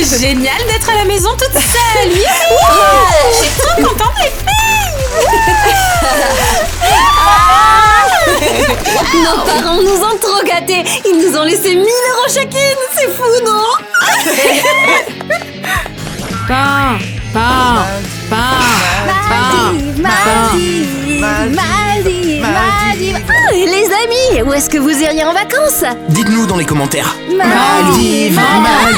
C'est génial d'être à la maison toute seule. Je suis trop contente les filles. Nos parents nous ont trop gâtés. Ils nous ont laissé 1000 € chacune. C'est fou, non? Pain. Oh, les amis, où est-ce que vous iriez en vacances? Dites-nous dans les commentaires. Maldives.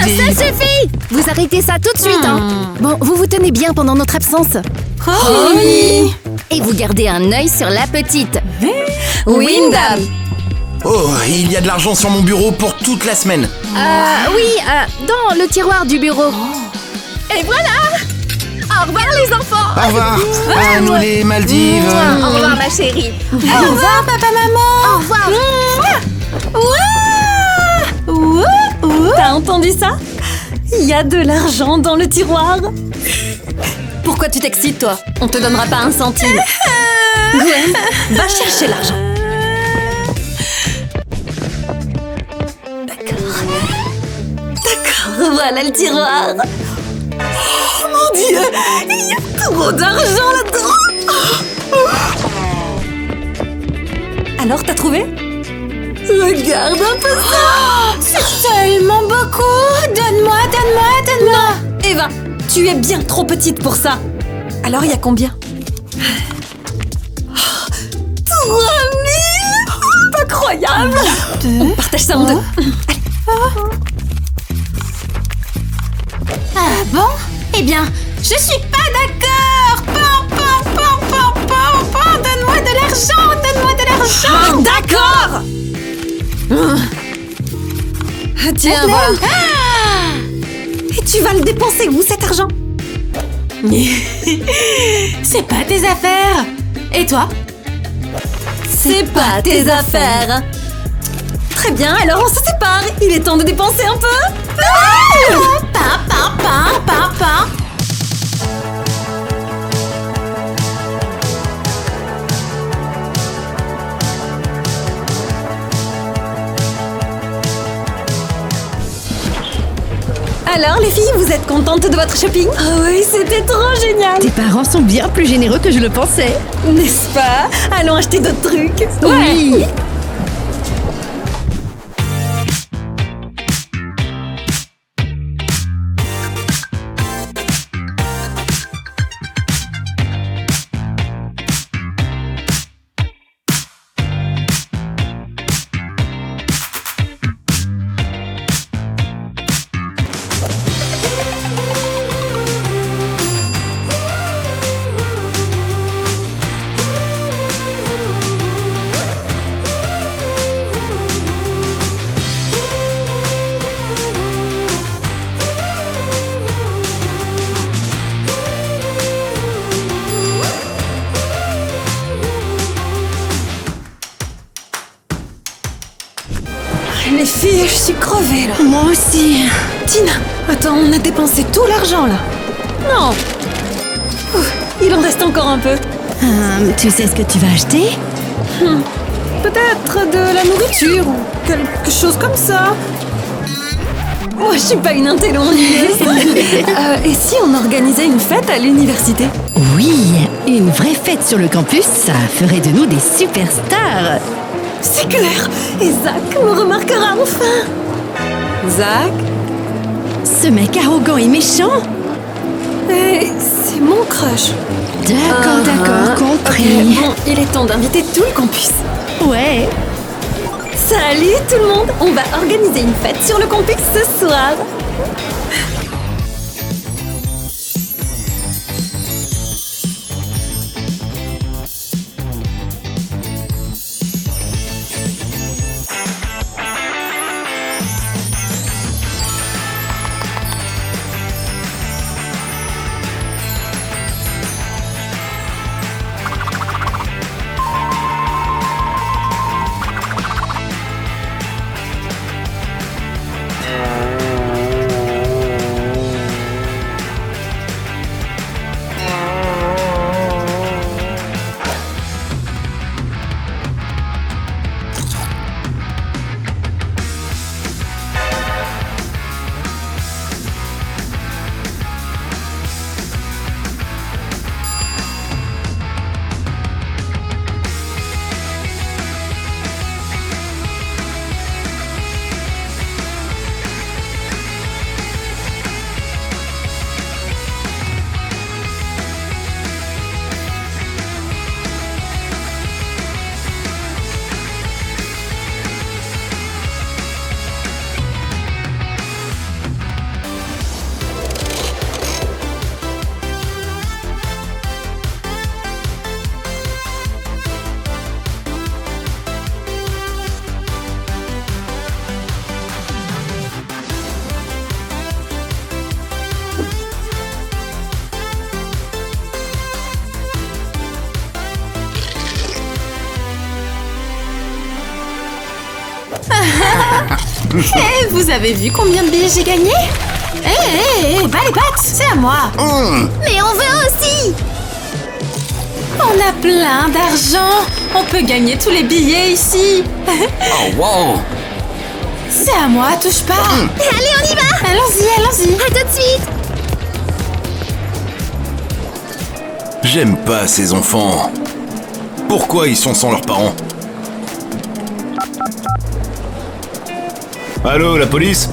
Ça suffit. Vous arrêtez ça tout de suite, hein. Bon, vous vous tenez bien pendant notre absence. Oui. Et vous gardez un œil sur la petite. Windham. Oh, il y a de l'argent sur mon bureau pour toute la semaine. Dans le tiroir du bureau. Et voilà. Au revoir les enfants. Au revoir. À nous les Maldives. Au revoir ma chérie. Au revoir papa maman. Au revoir. T'as entendu ça? Il y a de l'argent dans le tiroir. Pourquoi tu t'excites, toi? On te donnera pas un centime. Gwen, va chercher l'argent. D'accord, voilà le tiroir. Oh mon Dieu, il y a trop d'argent là-dedans. Alors, t'as trouvé? Regarde un peu ça. C'est tellement beaucoup. Donne-moi. Non, Eva, tu es bien trop petite pour ça. Alors, il y a combien? 3000. Incroyable. On partage ça en deux. Ah bon? Eh bien, je suis pas d'accord. Donne-moi de l'argent. D'accord. Tiens, voilà. Et tu vas le dépenser où, cet argent? C'est pas tes affaires. Et toi? C'est pas tes affaires. Très bien, alors on se sépare. Il est temps de dépenser un peu. Pain. Alors les filles, vous êtes contentes de votre shopping? Ah oui, c'était trop génial. Tes parents sont bien plus généreux que je le pensais. N'est-ce pas? Allons acheter d'autres trucs. Oui. Les filles, je suis crevée là. Moi aussi. Tina, attends, on a dépensé tout l'argent là. Non. Ouf, il en reste encore un peu. Tu sais ce que tu vas acheter? Peut-être de la nourriture ou quelque chose comme ça. Moi, je suis pas une intello ennuyeuse. Et si on organisait une fête à l'université? Oui, une vraie fête sur le campus, ça ferait de nous des superstars. C'est clair. Et Zach me remarquera enfin. Zach? Ce mec arrogant et méchant? Et c'est mon crush. D'accord, compris. Ok, bon, il est temps d'inviter tout le campus. Ouais. Salut tout le monde. On va organiser une fête sur le campus ce soir. Eh, vous avez vu combien de billets j'ai gagné? Hé, bas les pattes, c'est à moi. Mais on veut aussi. On a plein d'argent. On peut gagner tous les billets ici. Oh, wow. C'est à moi, touche pas. Allez, on y va. Allons-y. À tout de suite. J'aime pas ces enfants. Pourquoi ils sont sans leurs parents? Allô, la police?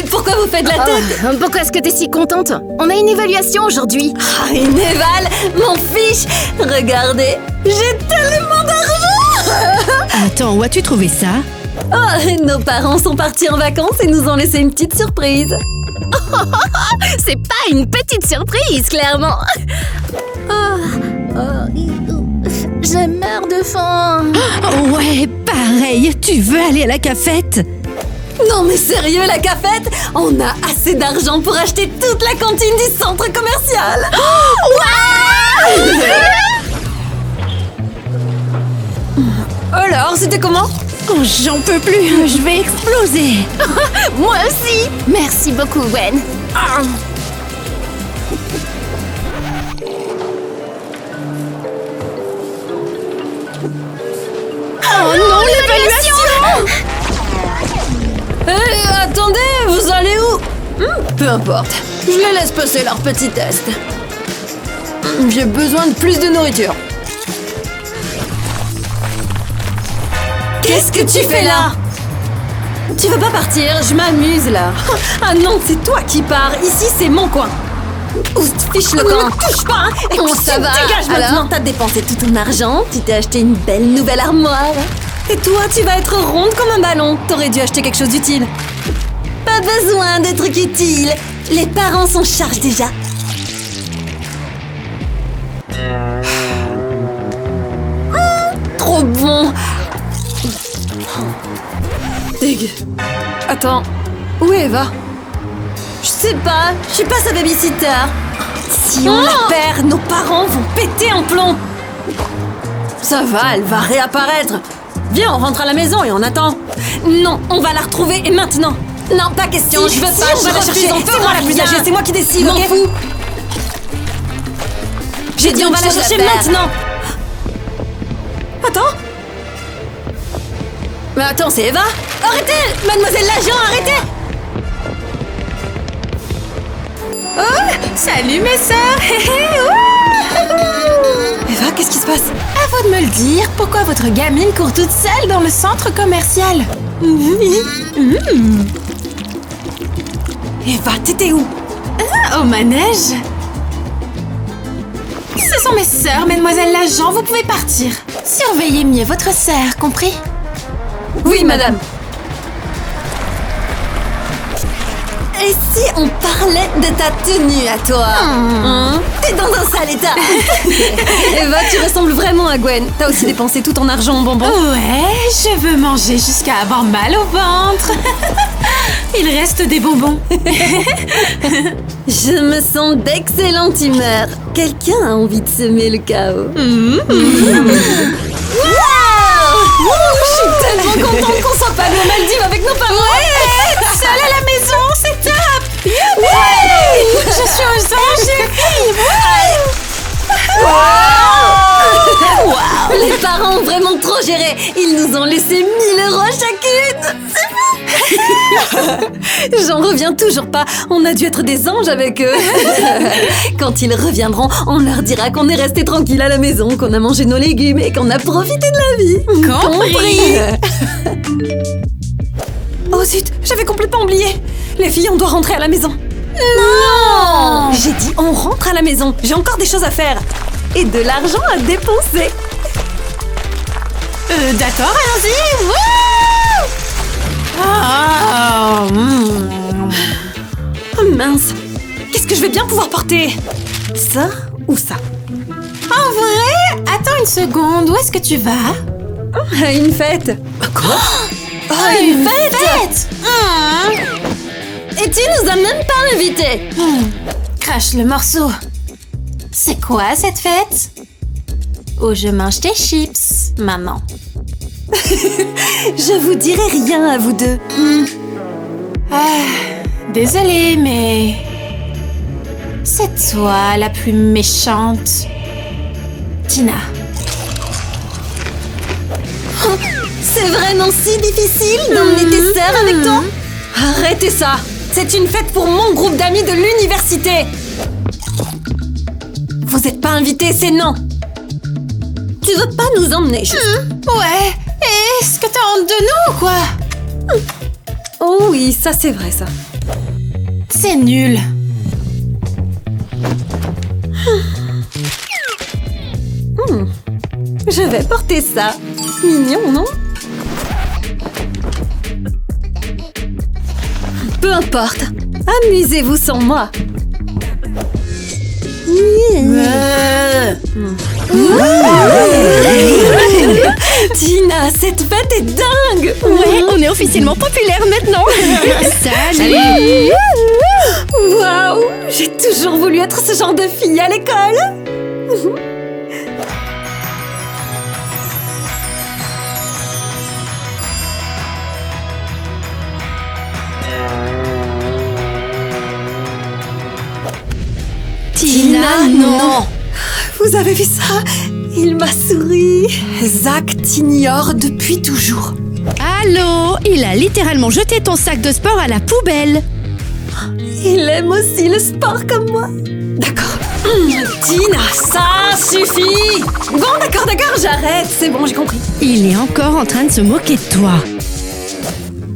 Pourquoi vous faites la tête? Pourquoi est-ce que t'es si contente? On a une évaluation aujourd'hui. Ah, une éval, m'en fiche. Regardez, j'ai tellement d'argent. Attends, où as-tu trouvé ça? Oh, nos parents sont partis en vacances et nous ont laissé une petite surprise. C'est pas une petite surprise, clairement. Je meurs de faim. Oh, ouais, pareil. Tu veux aller à la cafette? Non mais sérieux, la cafette? On a assez d'argent pour acheter toute la cantine du centre commercial. Alors, c'était comment? Oh, j'en peux plus. Je vais exploser. Moi aussi. Merci beaucoup, Gwen. Oh non, l'évaluation! Attendez, vous allez où? Peu importe, je les laisse passer leur petit test. J'ai besoin de plus de nourriture. Qu'est-ce que tu fais là? Tu veux pas partir? Je m'amuse là. Ah non, c'est toi qui pars. Ici, c'est mon coin. Oust, fiche le camp. Ne touche pas, hein. Et On ça va. dégage Alors maintenant. T'as dépensé tout ton argent. Tu t'es acheté une belle nouvelle armoire. Et toi, tu vas être ronde comme un ballon. T'aurais dû acheter quelque chose d'utile. Pas besoin de trucs utiles. Les parents s'en chargent déjà. Trop bon. Dégueu. Attends, où est Eva? Je sais pas, je suis pas sa babysitter. Si on la perd, nos parents vont péter un plomb. Ça va, elle va réapparaître. Viens, on rentre à la maison et on attend. Non, on va la retrouver et maintenant. Non, pas question, je veux pas, on va la chercher. C'est moi la plus âgée, c'est moi qui décide, M'en ok? fous. J'ai dit on va la chose à chercher faire. maintenant. Attends. Mais attends, c'est Eva? Arrêtez! Mademoiselle l'agent, arrêtez! Oh, salut mes sœurs. Eva, qu'est-ce qui se passe? À vous de me le dire, pourquoi votre gamine court toute seule dans le centre commercial? Eva, t'étais où? Au manège. Ce sont mes sœurs, mademoiselle l'agent, vous pouvez partir. Surveillez mieux votre sœur, compris? Oui, madame. Et si on parlait de ta tenue à toi? T'es dans un sale état. Eva, tu ressembles vraiment à Gwen. T'as aussi dépensé tout ton argent en bonbons. Ouais, je veux manger jusqu'à avoir mal au ventre. Il reste des bonbons. Je me sens d'excellente humeur. Quelqu'un a envie de semer le chaos. Je suis tellement contente qu'on soit pas allés aux Maldives avec nos parents. Seule à la maison, c'est top. Je suis aux anges, chérie. Les parents ont vraiment trop géré. Ils nous ont laissé 1 000 € chacune. C'est fou. J'en reviens toujours pas. On a dû être des anges avec eux. Quand ils reviendront, on leur dira qu'on est resté tranquille à la maison, qu'on a mangé nos légumes et qu'on a profité de la vie. Compris. Oh zut, j'avais complètement oublié. Les filles, on doit rentrer à la maison. Non! J'ai dit on rentre à la maison. J'ai encore des choses à faire. Et de l'argent à dépenser. D'accord, allons-y. Oh mince. Qu'est-ce que je vais bien pouvoir porter? Ça ou ça? En vrai? Attends une seconde, où est-ce que tu vas? À une fête. Quoi? Oh, une fête? Et tu nous as même pas invités. Crache le morceau. C'est quoi cette fête? ou je mange tes chips, maman. Je vous dirai rien à vous deux. Désolée, mais... c'est toi la plus méchante. Tina. C'est vraiment si difficile d'emmener tes sœurs avec toi? Arrêtez ça! C'est une fête pour mon groupe d'amis de l'université! Vous êtes pas invités, c'est non! Tu veux pas nous emmener, juste? Ouais, est-ce que t'as honte de nous ou quoi? Oh oui, ça c'est vrai, ça. C'est nul. Je vais porter ça. Mignon, non? Peu importe. Amusez-vous sans moi. Tina, cette fête est dingue! Ouais, on est officiellement populaire maintenant. Salut. Waouh! J'ai toujours voulu être ce genre de fille à l'école! Tina, non. Vous avez vu ça? Il m'a souri. Zach t'ignore depuis toujours. Allô, il a littéralement jeté ton sac de sport à la poubelle. Il aime aussi le sport comme moi. D'accord. Tina, ça suffit. Bon, d'accord, j'arrête. C'est bon, j'ai compris. Il est encore en train de se moquer de toi.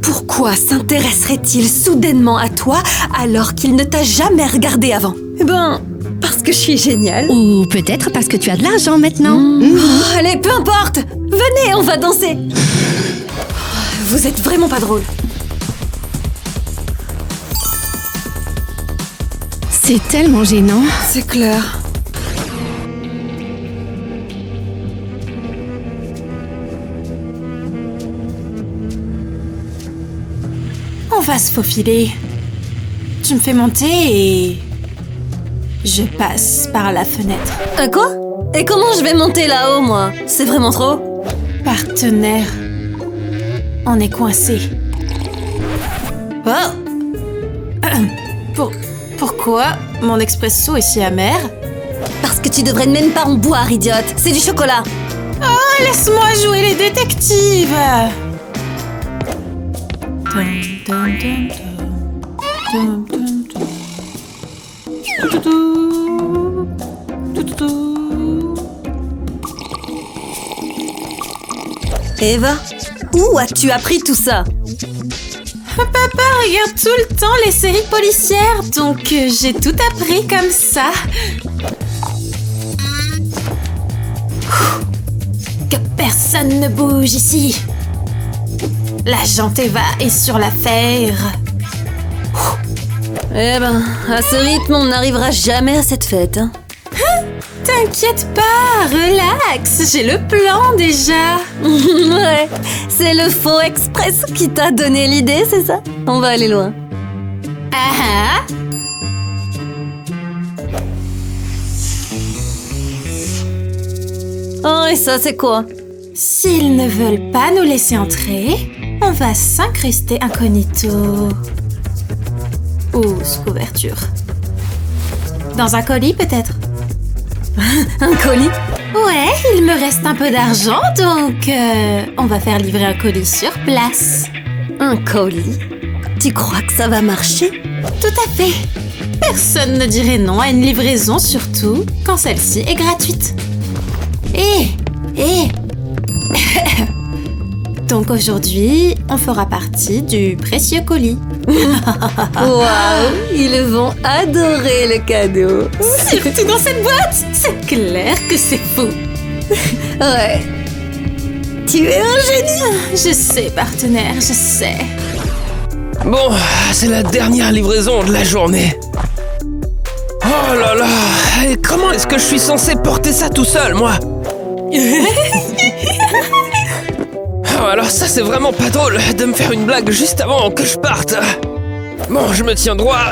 Pourquoi s'intéresserait-il soudainement à toi alors qu'il ne t'a jamais regardé avant? Eh ben, parce que je suis géniale. Ou peut-être parce que tu as de l'argent maintenant. Oh, allez, peu importe. Venez, on va danser. Vous êtes vraiment pas drôle. C'est tellement gênant. C'est clair. On va se faufiler. Tu me fais monter et... je passe par la fenêtre. Quoi? Et comment je vais monter là-haut, moi? C'est vraiment trop? Partenaire. On est coincé. Oh! Pourquoi mon expresso est si amer? Parce que tu devrais même pas en boire, idiote. C'est du chocolat. Oh, laisse-moi jouer les détectives! Eva, où as-tu appris tout ça? Papa regarde tout le temps les séries policières, donc j'ai tout appris comme ça. Que personne ne bouge ici. L'agent Eva est sur l'affaire. Eh ben, à ce rythme, on n'arrivera jamais à cette fête. Hein. T'inquiète pas, relax, j'ai le plan déjà. Ouais, c'est le faux express qui t'a donné l'idée, c'est ça? On va aller loin. Ah ah. Oh, et ça, c'est quoi? S'ils ne veulent pas nous laisser entrer, on va s'incruster incognito. Ou sous couverture. Dans un colis, peut-être? Un colis? Ouais, il me reste un peu d'argent, donc on va faire livrer un colis sur place. Un colis? Tu crois que ça va marcher? Tout à fait. Personne ne dirait non à une livraison, surtout quand celle-ci est gratuite. Et donc aujourd'hui, on fera partie du précieux colis. Waouh, ils vont adorer le cadeau. Surtout dans cette boîte. C'est clair que c'est fou. Ouais. Tu es un génie. Je sais, partenaire, je sais. Bon, c'est la dernière livraison de la journée. Oh là là, et comment est-ce que je suis censé porter ça tout seul, moi? Oh, alors ça, c'est vraiment pas drôle de me faire une blague juste avant que je parte. Bon, je me tiens droit.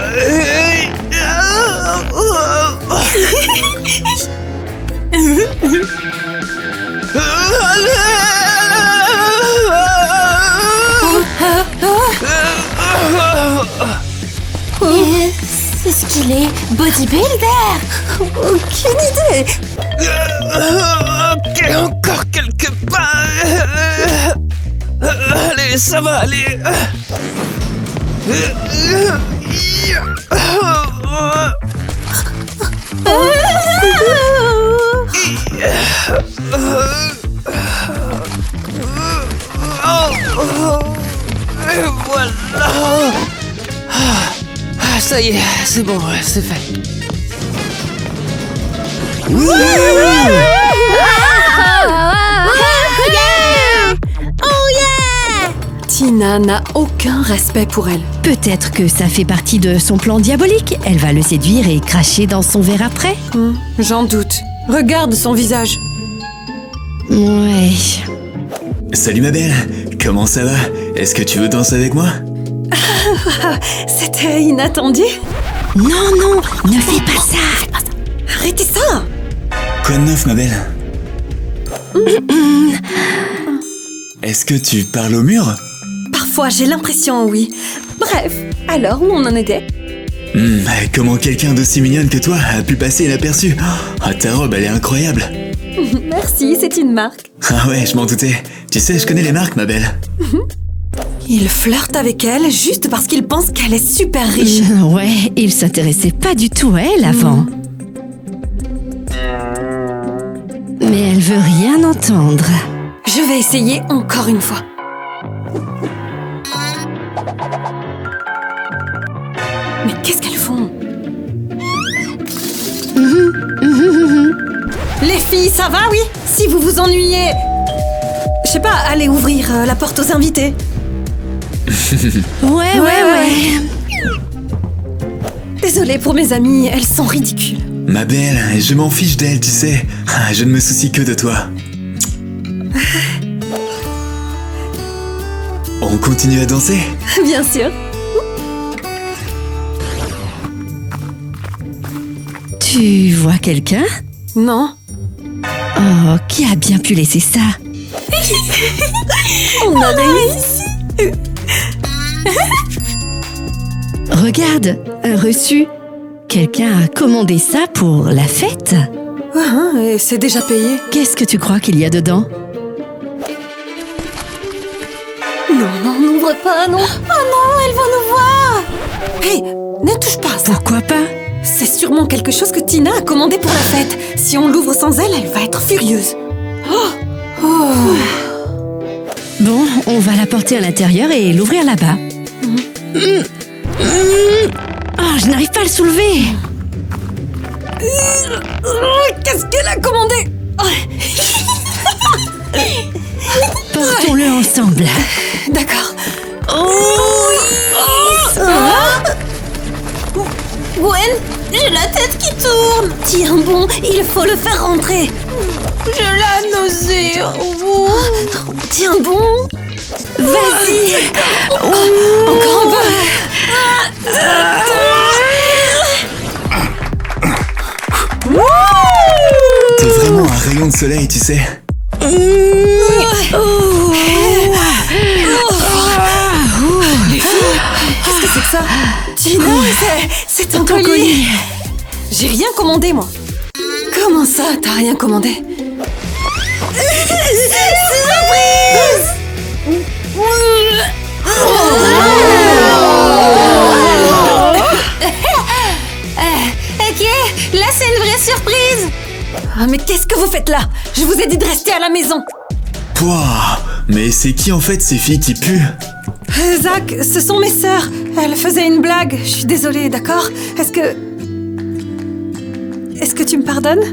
Est-ce qu'il est bodybuilder? Aucune idée. Ok, encore quelques pas. Allez, ça va aller. Et voilà. Ah, ça y est, c'est bon, c'est fait. Tina n'a aucun respect pour elle. Peut-être que ça fait partie de son plan diabolique. Elle va le séduire et cracher dans son verre après. J'en doute. Regarde son visage. Ouais. Salut ma belle, comment ça va? Est-ce que tu veux danser avec moi? C'était inattendu. Non, ne fais pas ça. Arrêtez ça. Quoi de neuf ma belle? Est-ce que tu parles au mur? Parfois, j'ai l'impression, oui. Bref, alors où on en était? Comment quelqu'un d'aussi mignonne que toi a pu passer inaperçu? Ah, ta robe, elle est incroyable. Merci, c'est une marque. Ah ouais, je m'en doutais. Tu sais, je connais les marques, ma belle. Il flirte avec elle juste parce qu'il pense qu'elle est super riche. Ouais, il s'intéressait pas du tout à elle avant. Mais elle veut rien entendre. Je vais essayer encore une fois. Mais qu'est-ce qu'elles font? Les filles, ça va, oui? Si vous vous ennuyez... Je sais pas, allez ouvrir la porte aux invités. Ouais. Désolée pour mes amies, elles sont ridicules. Ma belle, je m'en fiche d'elle, tu sais. Je ne me soucie que de toi. On continue à danser? Bien sûr. Tu vois quelqu'un? Non. Oh, qui a bien pu laisser ça? On a réussi. Regarde, un reçu. Quelqu'un a commandé ça pour la fête? Et c'est déjà payé. Qu'est-ce que tu crois qu'il y a dedans? Non, n'ouvre pas, non. Oh non, elles vont nous voir! Hé, ne touche pas à ça. Pourquoi pas? C'est sûrement quelque chose que Tina a commandé pour la fête. Si on l'ouvre sans elle, elle va être furieuse. Bon, on va la porter à l'intérieur et l'ouvrir là-bas. Oh, je n'arrive pas à le soulever. Qu'est-ce qu'elle a commandé? Portons-le ensemble. D'accord. Gwen, j'ai la tête qui tourne! Tiens bon, il faut le faire rentrer. J'ai la nausée! Tiens bon. Vas-y. Encore un peu. T'es vraiment un rayon de soleil, tu sais. Qu'est-ce que c'est que ça? Tina, c'est ton colis. J'ai rien commandé, moi. Comment ça, t'as rien commandé? Surprise! Ok, là c'est une vraie surprise! Ah, mais qu'est-ce que vous faites là? Je vous ai dit de rester à la maison. Pouah, mais c'est qui en fait ces filles qui puent? Zach, ce sont mes sœurs. Elles faisaient une blague. Je suis désolée, d'accord? Est-ce que tu me pardonnes?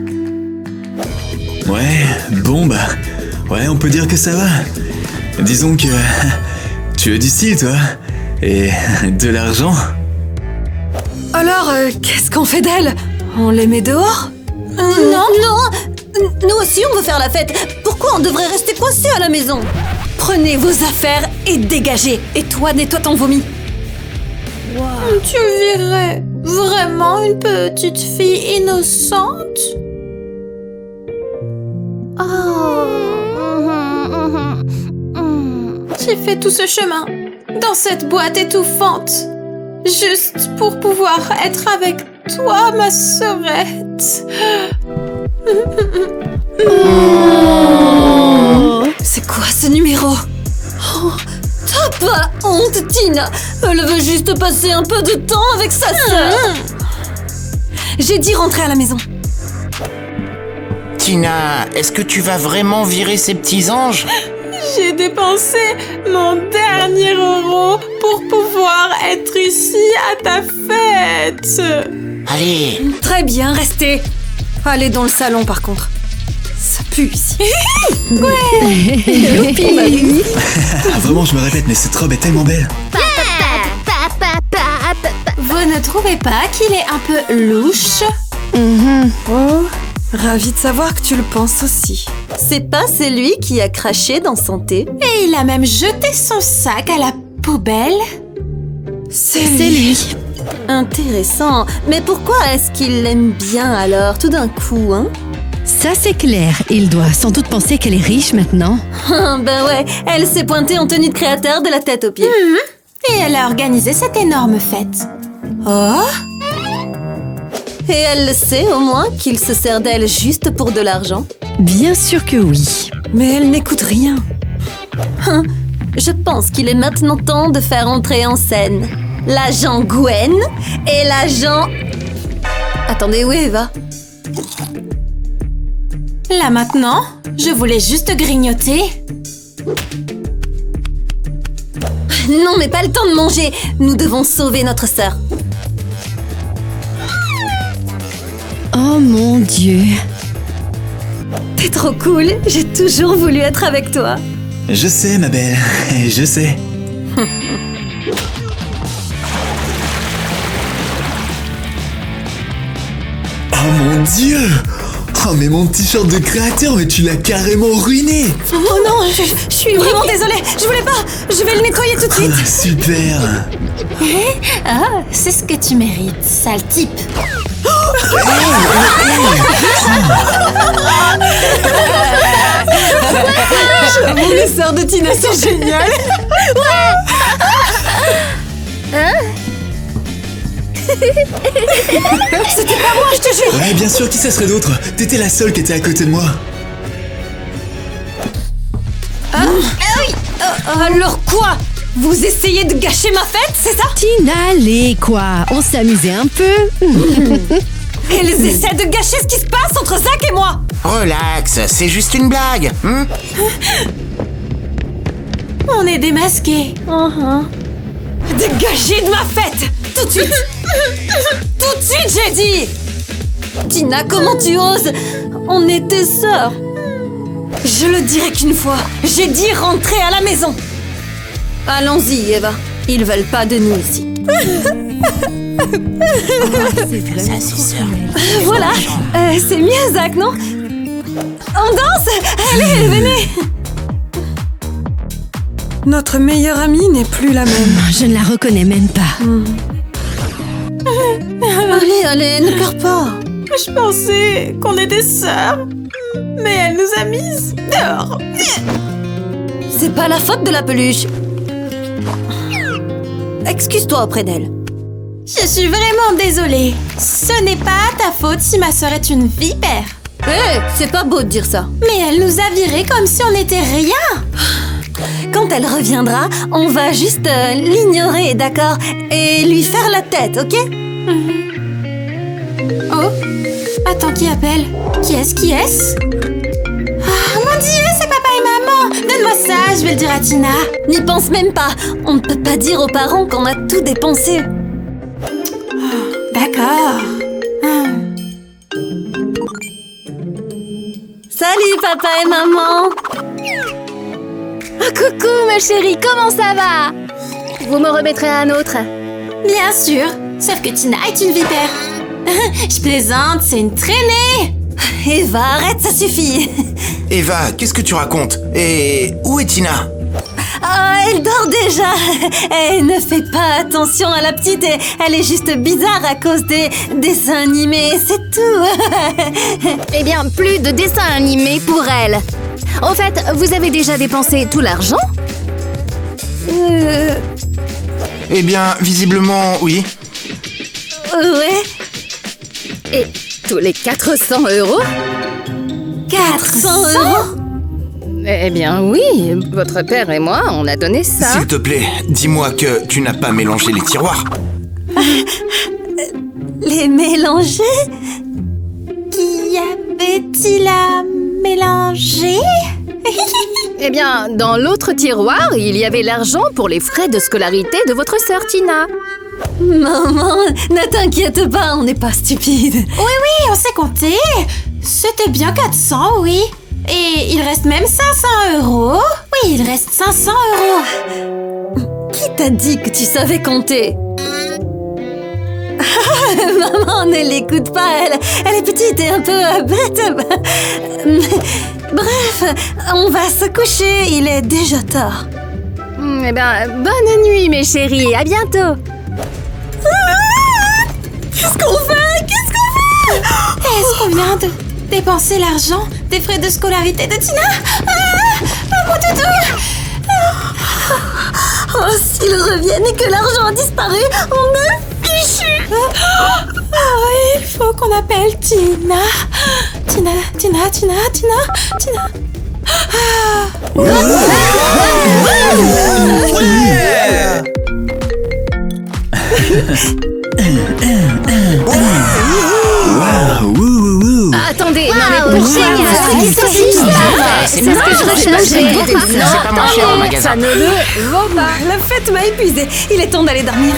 Ouais, bon bah... Ouais, on peut dire que ça va. Disons que... Tu as du style, toi. Et de l'argent. Alors, qu'est-ce qu'on fait d'elles? On les met dehors? Non! Nous aussi on veut faire la fête! Pourquoi on devrait rester coincés à la maison? Prenez vos affaires et dégagez. Et toi, nettoie ton vomi. Tu verrais vraiment une petite fille innocente? Oh. J'ai fait tout ce chemin dans cette boîte étouffante juste pour pouvoir être avec toi, ma sœurette. C'est quoi ce numéro? Oh, t'as pas honte, Tina? Elle veut juste passer un peu de temps avec sa sœur. J'ai dit rentrer à la maison. Tina, est-ce que tu vas vraiment virer ces petits anges? J'ai dépensé mon dernier euro pour pouvoir être ici à ta fête. Allez. Très bien, restez. Allez dans le salon par contre. Ça pue ici. Vraiment, je me répète, mais cette robe est tellement belle. Vous ne trouvez pas qu'il est un peu louche? Oh, ravi de savoir que tu le penses aussi. C'est lui qui a craché dans son thé. Et il a même jeté son sac à la poubelle. C'est lui. Intéressant. Mais pourquoi est-ce qu'il l'aime bien alors, tout d'un coup, hein? Ça c'est clair, il doit sans doute penser qu'elle est riche maintenant. Ben ouais, elle s'est pointée en tenue de créateur de la tête aux pieds. Et elle a organisé cette énorme fête. Oh! Et elle le sait au moins qu'il se sert d'elle juste pour de l'argent. Bien sûr que oui. Mais elle n'écoute rien. Je pense qu'il est maintenant temps de faire entrer en scène l'agent Gwen et l'agent... Attendez, où est Eva? Là maintenant, je voulais juste grignoter. Non, mais pas le temps de manger. Nous devons sauver notre sœur. Oh mon Dieu. T'es trop cool. J'ai toujours voulu être avec toi. Je sais, ma belle, je sais. Oh mon Dieu! Oh mais mon t-shirt de créateur, mais tu l'as carrément ruiné! Oh non, je suis vraiment désolée. Je voulais pas. Je vais le nettoyer tout de suite. Ah, super! Ah, c'est ce que tu mérites, sale type. J'avoue, les sœurs de Tina, c'est génial. C'était pas moi, je te jure. Ouais, bien sûr, qui ça serait d'autre? T'étais la seule qui était à côté de moi. Alors quoi? Vous essayez de gâcher ma fête, c'est ça? Tina, allez quoi, on s'amusait un peu. Elles essaient de gâcher ce qui se passe entre Zach et moi. Relax, c'est juste une blague. On est démasqués. Dégagez de ma fête. Tout de suite. Tout de suite, j'ai dit. Tina, comment tu oses? On était sœurs. Je le dirai qu'une fois. J'ai dit rentrer à la maison. Allons-y, Eva. Ils veulent pas de nous ici. Ça, c'est sûr. Voilà. C'est mieux, Zach, non? On danse? Allez, venez. Notre meilleure amie n'est plus la même. Je ne la reconnais même pas. Allez, ne pleure pas. Je pensais qu'on était sœurs, mais elle nous a mises dehors. C'est pas la faute de la peluche. Excuse-toi auprès d'elle. Je suis vraiment désolée. Ce n'est pas ta faute si ma sœur est une vipère. Hé, c'est pas beau de dire ça. Mais elle nous a virés comme si on n'était rien. Quand elle reviendra, on va juste l'ignorer, d'accord? Et lui faire la tête, ok? Oh, attends, qui appelle? Qui est-ce? Ah, mon Dieu, c'est papa et maman. Donne-moi ça, je vais le dire à Tina. N'y pense même pas. On ne peut pas dire aux parents qu'on a tout dépensé. D'accord. Salut papa et maman. Oh, coucou ma chérie, comment ça va? Vous me remettrez un autre? Bien sûr, sauf que Tina est une vipère. Je plaisante, c'est une traînée. Eva, arrête, ça suffit. Eva, qu'est-ce que tu racontes? Et où est Tina? Ah, elle dort déjà. Elle ne fait pas attention à la petite et elle est juste bizarre à cause des dessins animés, c'est tout. Eh bien, plus de dessins animés pour elle. Au fait, vous avez déjà dépensé tout l'argent? Eh bien, visiblement, oui. Ouais. Et tous les 400 €? 400 €? Eh bien oui, votre père et moi, on a donné ça. S'il te plaît, dis-moi que tu n'as pas mélangé les tiroirs. Les mélanger? Qui avait-il à mélanger? Eh bien, dans l'autre tiroir, il y avait l'argent pour les frais de scolarité de votre sœur Tina. Maman, ne t'inquiète pas, on n'est pas stupide. Oui, on sait compter. C'était bien 400, oui. Et il reste même 500 €. Oui, il reste 500 €. Qui t'a dit que tu savais compter? Maman, ne l'écoute pas, elle est petite et un peu bête. Bref, on va se coucher, il est déjà tard. Eh bien, bonne nuit mes chéris, à bientôt. Qu'est-ce qu'on fait? Est-ce qu'on vient de dépenser l'argent des frais de scolarité de Tina? Mon toutou! Oh, s'ils reviennent et que l'argent a disparu, on est fichu. Il faut qu'on appelle Tina. Tina. Attendez, non mais pourquoi c'est ce que je recherchais. C'est pas moins cher au magasin. Ça ne le vaut pas. La fête m'a épuisée, il est temps d'aller dormir.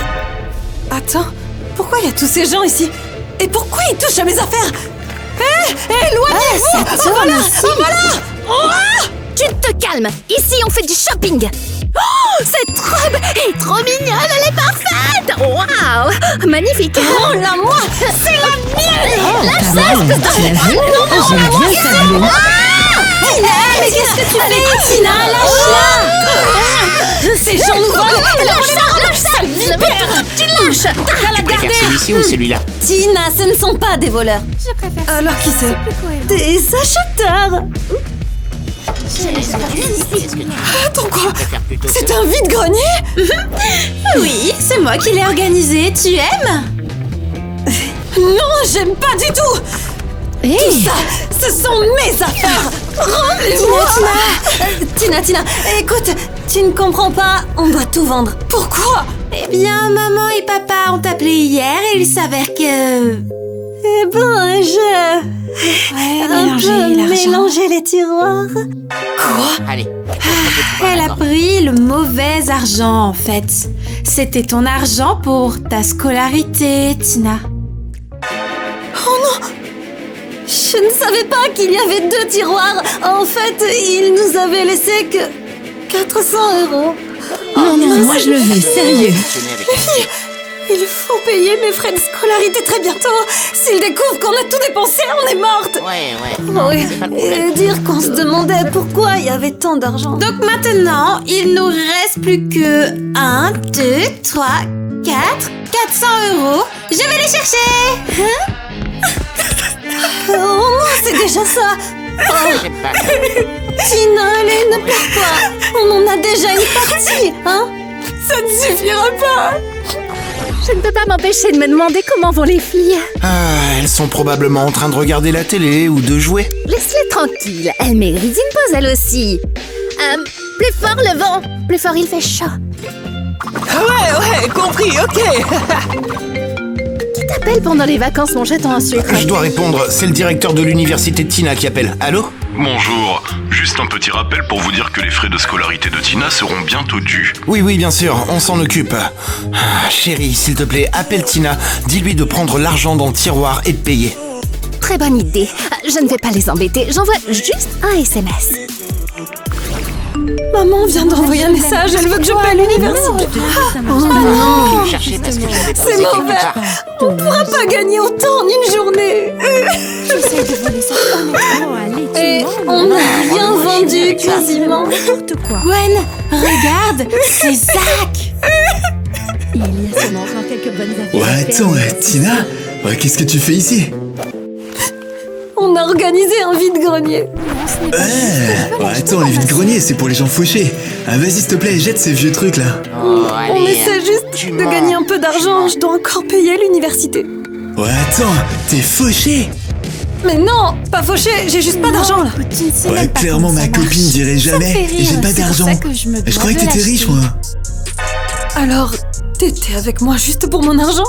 Attends, pourquoi il y a tous ces gens ici? Et pourquoi ils touchent à mes affaires? Éloignez-vous! Voilà! Tu te calmes. Ici, on fait du shopping. Oh, cette robe est trop mignonne, elle est parfaite. Waouh, magnifique. Rends-la moi! C'est la mienne! Tu l'as vu? J'aime bien ta bleu. Tina, mais qu'est-ce que tu fais? Tina, lâche-la! Ces gens nous volent! Lâche ça, sale vipère! Tu lâches! T'as la garder! Celui-ci ou celui-là? Tina, ce ne sont pas des voleurs. Je préfère. Alors qui c'est? Des acheteurs! Attends quoi? C'est un vide-grenier? Oui, c'est moi qui l'ai organisé. Tu aimes? Non, j'aime pas du tout! Tout ça, ce sont mes affaires! Rendez-moi! Tina, écoute, tu ne comprends pas, on doit tout vendre. Pourquoi? Eh bien, maman et papa ont appelé hier et il s'avère que... Eh ben, mélanger les tiroirs. Quoi? Allez. Elle a pris le mauvais argent, en fait. C'était ton argent pour ta scolarité, Tina. Oh non! Je ne savais pas qu'il y avait 2 tiroirs. En fait, ils nous avaient laissé que 400 €. Non, moi je le veux, sérieux. Il faut payer mes frais de scolarité très bientôt. S'ils découvrent qu'on a tout dépensé, on est morte. Ouais. C'est pas le problème. Et dire qu'on se demandait pourquoi il y avait tant d'argent. Donc maintenant, il nous reste plus que 1, 2, 3, 4, 400 €. Je vais les chercher. Oh non, c'est déjà ça. J'aime pas. Tina, allez, ne pleure pas. On en a déjà une partie, hein? Ça ne suffira pas. Je ne peux pas m'empêcher de me demander comment vont les filles. Elles sont probablement en train de regarder la télé ou de jouer. Laisse-les tranquilles, elles méritent une pause elles aussi. Plus fort le vent, plus fort il fait chaud. Ouais, compris, ok. Qui t'appelle pendant les vacances, mon chaton en sucre? Je dois répondre, c'est le directeur de l'université de Tina qui appelle. Allô? Bonjour, juste un petit rappel pour vous dire que les frais de scolarité de Tina seront bientôt dus. Oui, bien sûr, on s'en occupe. Chérie, s'il te plaît, appelle Tina. Dis-lui de prendre l'argent dans le tiroir et de payer. Très bonne idée. Je ne vais pas les embêter, j'envoie juste un SMS. Maman vient d'envoyer un message, elle veut que je paie l'université. Oh non, Chercher parce que c'est mauvais. On ne pourra pas gagner autant en une journée. J'essaie de voler ça honnêtement, allez, Et on n'a rien vendu quasiment. n'importe quoi. Gwen, regarde, c'est Zach. Il y a sûrement encore quelques bonnes affaires. Ouais, attends, Tina, qu'est-ce que tu fais ici? On a organisé un vide-grenier. ce n'est pas juste. Ouais, attends, les vides-greniers, c'est pour les gens fauchés. Ah, vas-y, s'il te plaît, jette ces vieux trucs là. On essaie juste de gagner un peu d'argent. Je dois encore payer l'université. Ouais, attends, t'es fauché. Mais non, pas fauché, j'ai juste pas d'argent là. Tu ne sais Ouais, même pas clairement, comment ma ça copine marche. dirait Ça me jamais. fait rire, J'ai pas c'est pour d'argent. ça que je me Je dois croyais que de t'étais riche, l'acheter. moi. Alors, t'étais avec moi juste pour mon argent?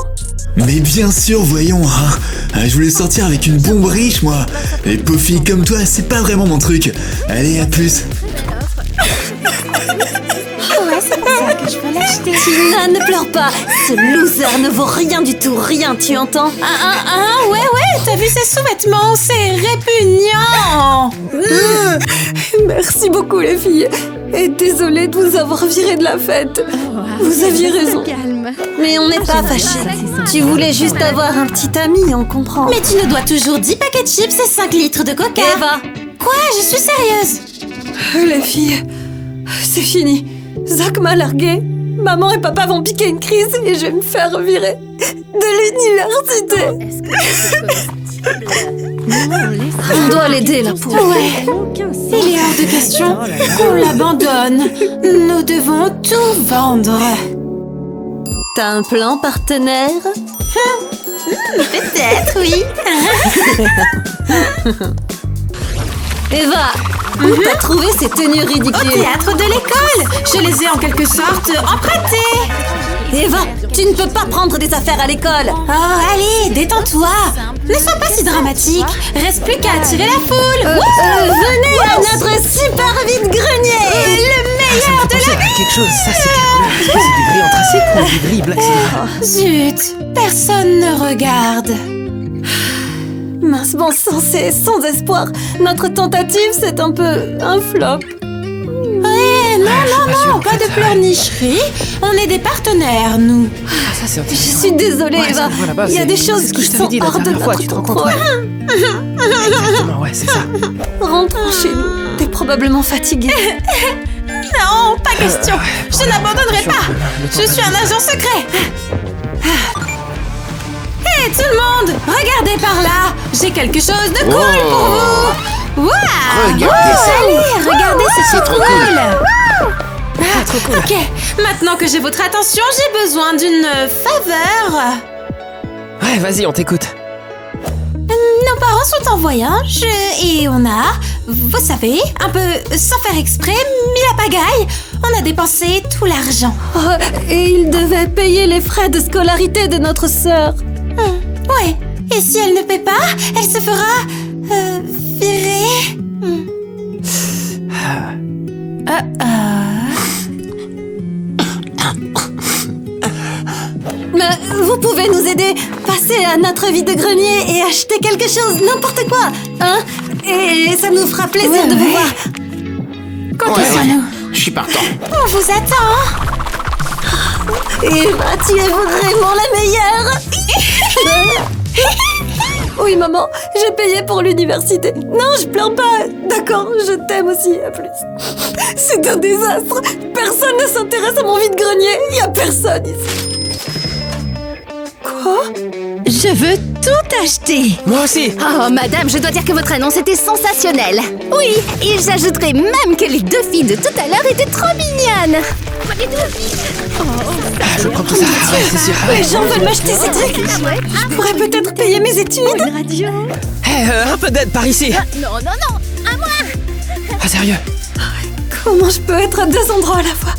Mais bien sûr, voyons, hein. Ah, je voulais sortir avec une bombe riche, moi. Les pauvres filles comme toi, c'est pas vraiment mon truc. Allez, à plus. Ouais, c'est pour ça que je veux l'acheter. Tina, ne pleure pas. Ce loser ne vaut rien du tout, rien, tu entends? Ouais, t'as vu ces sous-vêtements? C'est répugnant. Merci beaucoup les filles. Et désolée de vous avoir viré de la fête. Vous aviez raison. Calme. Mais on n'est pas fâchés. Tu voulais juste avoir un petit ami, on comprend. Mais tu nous dois toujours 10 paquets de chips et 5 litres de coca. Eva, Quoi? Je suis sérieuse. les filles, c'est fini. Zach m'a largué. Maman et papa vont piquer une crise et je vais me faire virer de l'université. On doit l'aider, la pauvre. Ouais. Il est hors de question qu'on l'abandonne. Nous devons tout vendre. T'as un plan, partenaire? Peut-être, oui. Eva, où t'as trouvé ces tenues Au ridicules? théâtre de l'école. Je les ai en quelque sorte empruntées. Eva, tu ne peux pas prendre des affaires à l'école. Oh, allez, détends-toi. Ne sois pas si dramatique. Reste plus qu'à attirer la foule. Venez à notre super vide-grenier. Le meilleur de Pensez à quelque chose, ça c'est quelle couleur? Est-ce que c'est du gris anthracique ou du gris black cigarette? Zut, personne ne regarde. Mince bon sang, c'est sans espoir. Notre tentative, c'est un peu un flop. Non, pas de pleurnicherie. On est des partenaires, nous. Ah, ça c'est Je suis désolée, Ouais, Eva. ça, voilà, bah, Il y a c'est- des c'est choses ce que qui je t'avais sont dit la hors de dernière fois, notre tu te rends contrôle. Exactement, ouais, c'est ça. Rentrons chez nous. T'es probablement fatiguée. Non, pas question. Je n'abandonnerai pas. Je suis un agent secret. Hé, tout le monde, regardez par là. J'ai quelque chose de cool pour vous. Waouh! Regardez ça. Allez, regardez, c'est trop cool. Trop cool. Ok, maintenant que j'ai votre attention, j'ai besoin d'une faveur. Ouais, vas-y, on t'écoute. Nos parents sont en voyage et on a, vous savez, un peu sans faire exprès, mis la pagaille. On a dépensé tout l'argent. Oh, et il devait payer les frais de scolarité de notre sœur. Ouais, et si elle ne paie pas, elle se fera virer. Mais vous pouvez nous aider. Passer à notre vide-grenier et acheter quelque chose, n'importe quoi. Hein? Et ça nous fera plaisir de vous voir. Comptez sur nous. Je suis partant. On vous attend. Eva, tu es vraiment la meilleure. Oui, maman, j'ai payé pour l'université. Non, je pleure pas. D'accord, je t'aime aussi, à plus. C'est un désastre. Personne ne s'intéresse à mon vide-grenier. Il y a personne ici. Quoi? Je veux tout acheter. Moi aussi. Oh, madame, je dois dire que votre annonce était sensationnelle. Oui, et j'ajouterais même que les deux filles de tout à l'heure étaient trop mignonnes. Ah, je prends tout ça. Ouais, c'est sûr. Les gens veulent m'acheter ces trucs. Je pourrais peut-être payer mes études. Un peu d'aide par ici. Non, à moi. Ah, sérieux? Comment je peux être à deux endroits à la fois?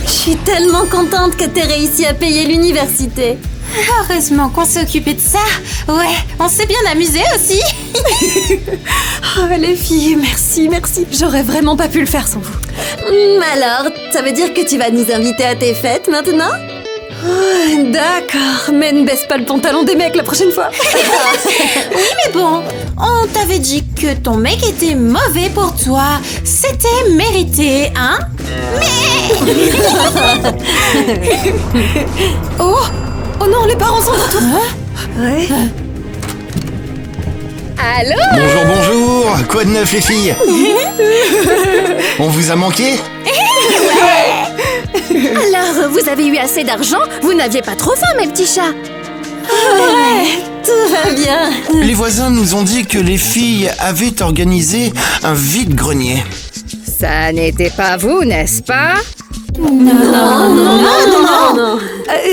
Je suis tellement contente que t'aies réussi à payer l'université. Heureusement qu'on s'est occupé de ça. Ouais, on s'est bien amusé aussi. Oh, les filles, merci. J'aurais vraiment pas pu le faire sans vous. Alors, ça veut dire que tu vas nous inviter à tes fêtes maintenant? Oh, d'accord, mais ne baisse pas le pantalon des mecs la prochaine fois. Mais bon, on t'avait dit que ton mec était mauvais pour toi. C'était mérité, hein? Oh non, les parents sont de retour. Ouais. Allô? Bonjour. Quoi de neuf, les filles? On vous a manqué? Alors, vous avez eu assez d'argent? Vous n'aviez pas trop faim, mes petits chats? Ouais. tout va bien. Les voisins nous ont dit que les filles avaient organisé un vide-grenier. Ça n'était pas vous, n'est-ce pas? Non.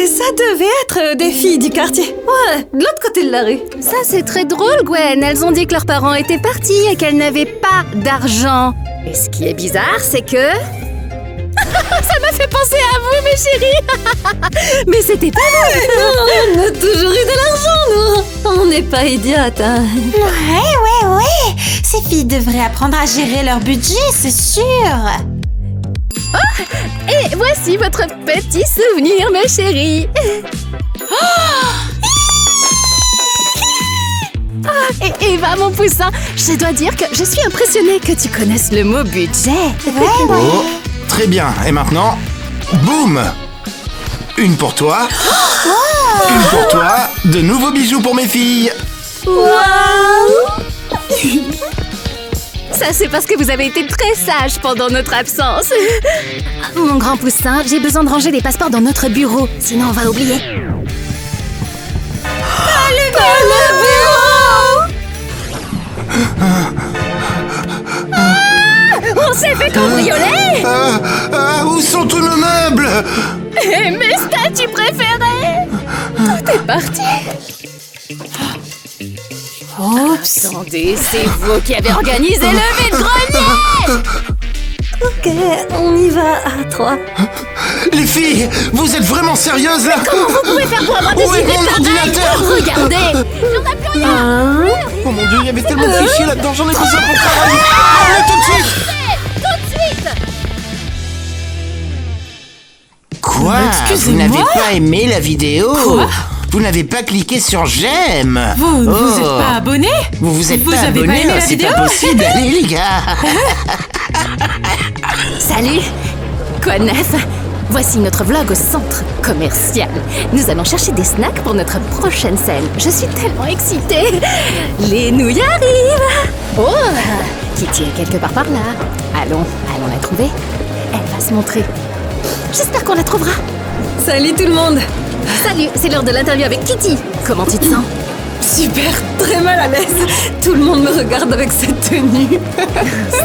Ça devait être des filles du quartier. Ouais, de l'autre côté de la rue. Ça, c'est très drôle, Gwen. Elles ont dit que leurs parents étaient partis et qu'elles n'avaient pas d'argent. Et ce qui est bizarre, c'est que... Ça m'a fait penser à vous, mes chéris. Mais c'était pas vous. On a toujours eu de l'argent, nous. On n'est pas idiotes, hein. Ouais. Ces filles devraient apprendre à gérer leur budget, c'est sûr. Et voici votre petit souvenir, mes chéris. Et Eva, mon poussin, je dois dire que je suis impressionnée que tu connaisses le mot budget. Oh, très bien. Et maintenant, boum! Une pour toi. Une pour toi. De nouveaux bijoux pour mes filles. Ça, c'est parce que vous avez été très sages pendant notre absence. Mon grand poussin, j'ai besoin de ranger les passeports dans notre bureau, sinon on va oublier. On s'est fait cambrioler. Où sont tous nos meubles? Et mes statues préférées. Tout est parti. Oups. Attendez, c'est vous qui avez organisé le vide-grenier. Ok, on y va à 3. Les filles, vous êtes vraiment sérieuses là? Comment vous pouvez faire pour avoir des Où est idées mon pareilles? ordinateur? Regardez, il n'y en a plus rien. Oh mon dieu, il y avait tellement de fichiers là-dedans, j'en ai besoin pour travailler. Allez, tout de suite! Tout de suite. Quoi? Vous n'avez pas aimé la vidéo? Quoi? Vous n'avez pas cliqué sur j'aime? Vous êtes pas abonné? Vous êtes Vous pas avez pas abonné? aimé la C'est vidéo? pas possible, allez les gars! Salut. Quoi de neuf? Voici notre vlog au centre commercial. Nous allons chercher des snacks pour notre prochaine scène. Je suis tellement excitée. Les nouilles arrivent. Oh, Kitty est quelque part par là. Allons la trouver. Elle va se montrer. J'espère qu'on la trouvera. Salut tout le monde. Salut, c'est l'heure de l'interview avec Kitty. Comment tu te sens? Super, très mal à l'aise. Tout le monde me regarde avec cette tenue.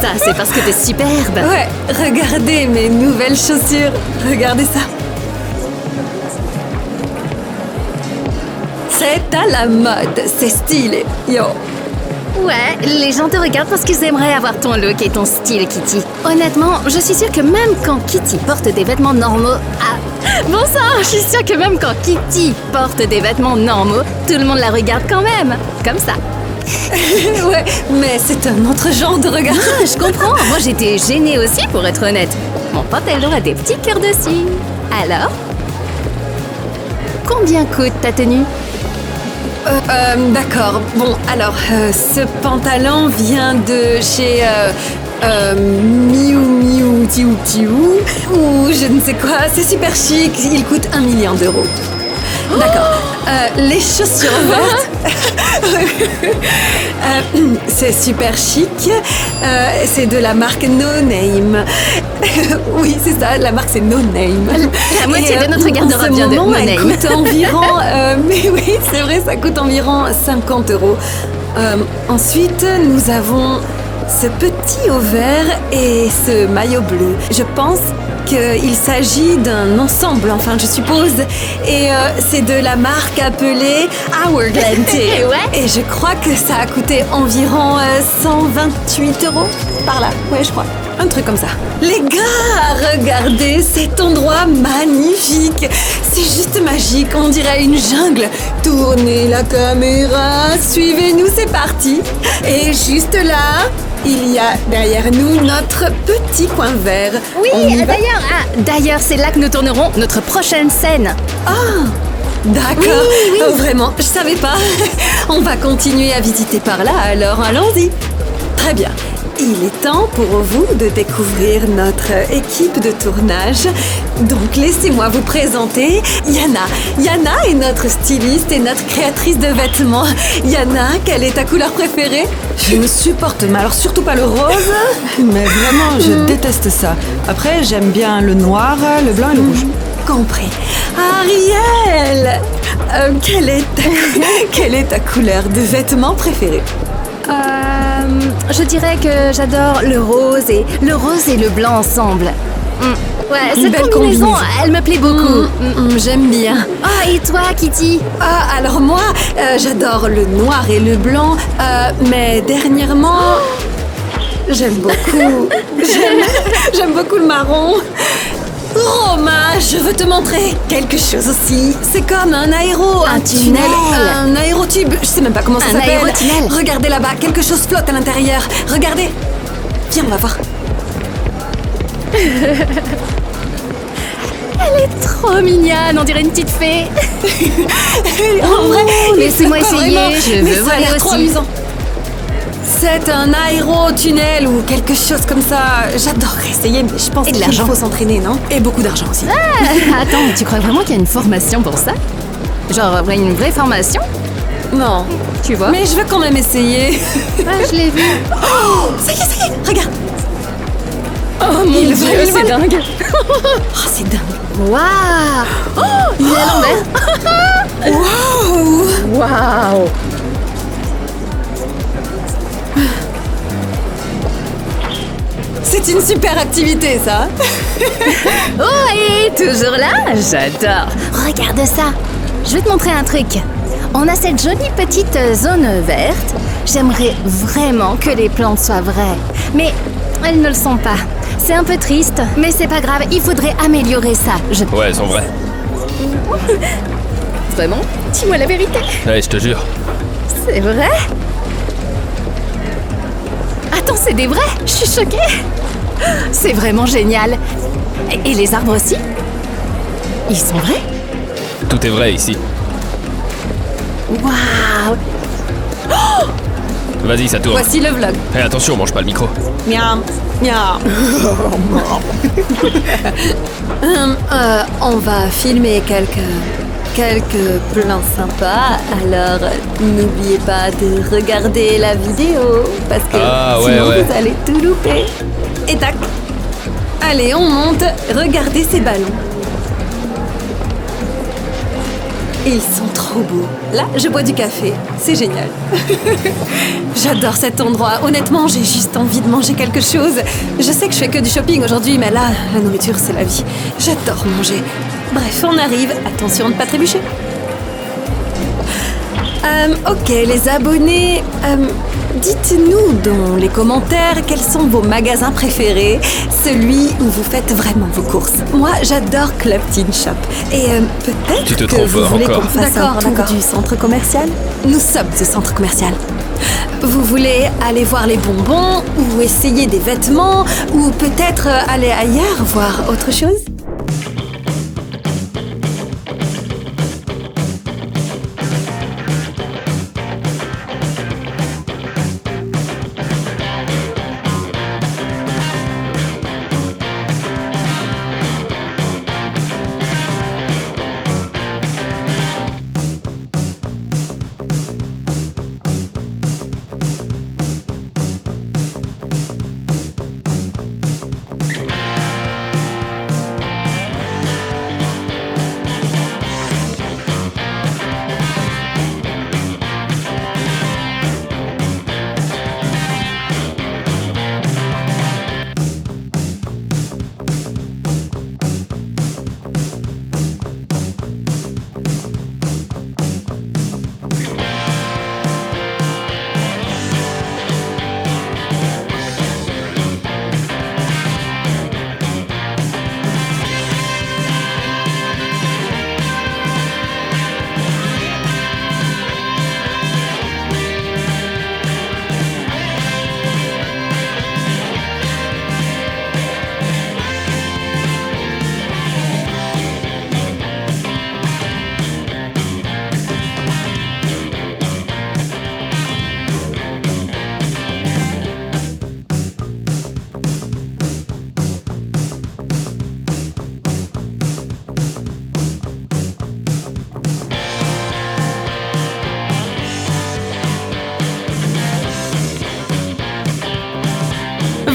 Ça, c'est parce que t'es superbe. Ouais, regardez mes nouvelles chaussures. Regardez ça. C'est à la mode, c'est stylé. Yo. Ouais, les gens te regardent parce qu'ils aimeraient avoir ton look et ton style, Kitty. Honnêtement, je suis sûre que même quand Kitty porte des vêtements normaux... Ah, bon sang, je suis sûre que même quand Kitty porte des vêtements normaux, tout le monde la regarde quand même. Comme ça. Ouais, mais c'est un autre genre de regard. Ah, je comprends. Moi, j'étais gênée aussi, pour être honnête. Mon pantalon a des petits cœurs dessus. Alors? Combien coûte ta tenue? D'accord. Bon, alors, ce pantalon vient de chez Miu Miu Tiu Tiu ou je ne sais quoi. C'est super chic. Il coûte 1 million d'euros. D'accord. Les chaussures vertes. C'est super chic. C'est de la marque No Name. Oui, c'est ça. La marque c'est No Name. La moitié de notre garde-robe vient de No Name. Elle coûte environ. Mais oui, c'est vrai, ça coûte environ 50 euros. Ensuite, nous avons ce petit haut vert et ce maillot bleu. Je pense qu'il s'agit d'un ensemble, enfin je suppose. Et c'est de la marque appelée Hourglass. Ouais. Et je crois que ça a coûté environ 128 euros. Par là, ouais je crois. Un truc comme ça. Les gars, regardez cet endroit magnifique. C'est juste magique, on dirait une jungle. Tournez la caméra, suivez-nous, c'est parti. Et juste là, il y a derrière nous notre petit coin vert. Oui, On y va? d'ailleurs, c'est là que nous tournerons notre prochaine scène. Ah, d'accord. Oh, vraiment, je savais pas. On va continuer à visiter par là, alors allons-y. Très bien. Il est temps pour vous de découvrir notre équipe de tournage. Donc laissez-moi vous présenter Yana. Yana est notre styliste et notre créatrice de vêtements. Yana, quelle est ta couleur préférée? Je ne supporte, mais alors surtout pas le rose. Mais vraiment, je déteste ça. Après, j'aime bien le noir, le blanc et le rouge. compris. Ariel, quelle est ta couleur de vêtements préférée? Je dirais que j'adore le rose et le blanc ensemble. Ouais, cette belle combinaison, elle me plaît beaucoup. J'aime bien. Ah, et toi, Kitty? Ah, alors moi, j'adore le noir et le blanc, mais dernièrement, j'aime beaucoup. J'aime beaucoup le marron. Romain, je veux te montrer quelque chose aussi. C'est comme un tunnel. Un aérotube. Je sais même pas comment ça s'appelle. Un aérotunnel. Regardez là-bas, quelque chose flotte à l'intérieur. Regardez. Viens, on va voir. Elle est trop mignonne, on dirait une petite fée. En vrai, laissez-moi pas essayer, vraiment, je mais veux ça a voir l'air trop aussi. amusant. C'est un aérotunnel ou quelque chose comme ça. J'adorerais essayer, mais je pense Et de qu'il l'argent. faut s'entraîner, non? Et beaucoup d'argent aussi. Attends, tu crois vraiment qu'il y a une formation pour ça? Genre une vraie formation? Non. Tu vois? Mais je veux quand même essayer. Ah, je l'ai vu. Oh, ça y est, regarde. Oh mon Il Dieu, vole, il c'est vole. dingue. Oh, c'est dingue. Waouh! Oh, il est à l'envers. Wow. Waouh! C'est une super activité, ça. Oh, et toujours là? J'adore. Regarde ça. Je vais te montrer un truc. On a cette jolie petite zone verte. J'aimerais vraiment que les plantes soient vraies. Mais elles ne le sont pas. C'est un peu triste, mais c'est pas grave. Il faudrait améliorer ça. Ouais, elles sont vraies. Vraiment? Dis-moi la vérité. Ouais, je te jure. C'est vrai? Attends, c'est des vrais? Je suis choquée. C'est vraiment génial. Et les arbres aussi? Ils sont vrais? Tout est vrai ici. Waouh! Vas-y, ça tourne. Voici le vlog. Hé, attention, mange pas le micro. Miam, miam. On va filmer quelques plans sympas, alors n'oubliez pas de regarder la vidéo, parce que sinon vous allez tout louper. Et tac. Allez, on monte, regardez ces ballons. Ils sont trop beaux. Là, je bois du café. C'est génial. J'adore cet endroit. Honnêtement, j'ai juste envie de manger quelque chose. Je sais que je fais que du shopping aujourd'hui, mais là, la nourriture, c'est la vie. J'adore manger. Bref, on arrive. Attention de ne pas trébucher. Ok, les abonnés, dites-nous dans les commentaires quels sont vos magasins préférés, celui où vous faites vraiment vos courses. Moi, j'adore Club Teen Shop. Et Tu te peut-être que trompes vous voulez encore. qu'on fasse un tour du centre commercial. Nous sommes ce centre commercial. Vous voulez aller voir les bonbons, ou essayer des vêtements, ou peut-être aller ailleurs voir autre chose?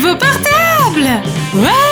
Vos portables! Ouais!